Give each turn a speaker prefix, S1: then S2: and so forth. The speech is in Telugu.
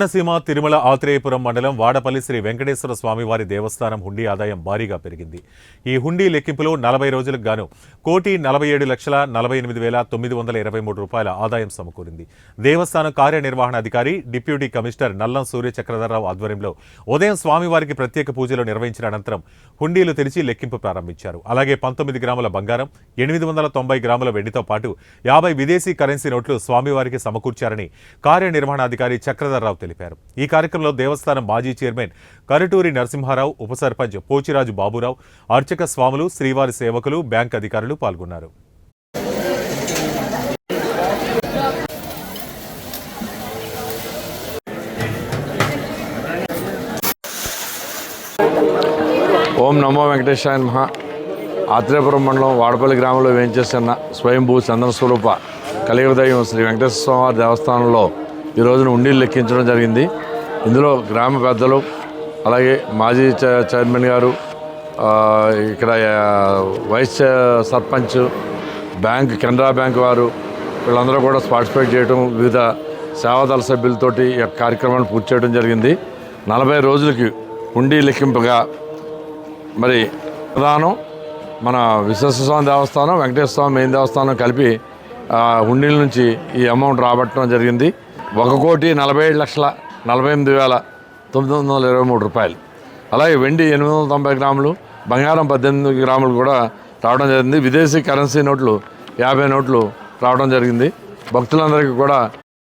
S1: కోనసీమ తిరుమల ఆత్రేయపురం మండలం వాడపల్లి శ్రీ వెంకటేశ్వర స్వామివారి దేవస్థానం హుండీ ఆదాయం భారీగా పెరిగింది. ఈ హుండీ లెక్కింపులో 40 రోజులకు గాను 1,47,48,923 రూపాయల ఆదాయం సమకూరింది. దేవస్థానం కార్యనిర్వహణాధికారి డిప్యూటీ కమిషనర్ నల్లం సూర్య చక్రధరరావు ఆధ్వర్యంలో ఉదయం స్వామివారికి ప్రత్యేక పూజలు నిర్వహించిన అనంతరం హుండీలు తెరిచి లెక్కింపు ప్రారంభించారు. అలాగే 19 గ్రాముల బంగారం, 890 గ్రాముల వెండితో పాటు 50 విదేశీ కరెన్సీ నోట్లు స్వామివారికి సమకూర్చారని కార్యనిర్వహణాధికారి చక్రధరరావు తెలిపారు. ఈ కార్యక్రమంలో దేవస్థానం మాజీ చైర్మన్ కరుటూరి నరసింహారావు, ఉప సర్పంచ్ పోచిరాజు బాబురావు, అర్చక స్వాములు, శ్రీవారి సేవకులు, బ్యాంక్ అధికారులు పాల్గొన్నారు.
S2: ఓం నమో వెంకటేశాయ నమః. ఆత్రేయపురం మండలం వాడపల్లి గ్రామంలో వేయించేస్తున్న స్వయంభూ చందన స్వరూప కలియుగదైవం శ్రీ వెంకటేశ్వర స్వామివారి దేవస్థానంలో ఈ రోజున ఉండీలు లెక్కించడం జరిగింది. ఇందులో గ్రామ పెద్దలు, అలాగే మాజీ చైర్మన్ గారు, ఇక్కడ vice sarpanch, bank, Canara bank వారు వీళ్ళందరూ కూడా పార్టిసిపేట్ చేయడం, వివిధ సేవాదళ సభ్యులతోటి ఈ కార్యక్రమాన్ని పూర్తి చేయడం జరిగింది. 40 రోజులకి ఉండి లెక్కింపుగా మరి ప్రధానం మన విశ్వేశ్వరస్వామి దేవస్థానం, వెంకటేశ్వర స్వామి మెయిన్ దేవస్థానం కలిపి హుండీల నుంచి ఈ అమౌంట్ రాబట్టడం జరిగింది. 1,48,48,923 రూపాయలు. అలాగే వెండి 890 గ్రాములు, బంగారం 18 గ్రాములు కూడా రావడం జరిగింది. విదేశీ కరెన్సీ నోట్లు 50 నోట్లు రావడం జరిగింది. భక్తులందరికీ కూడా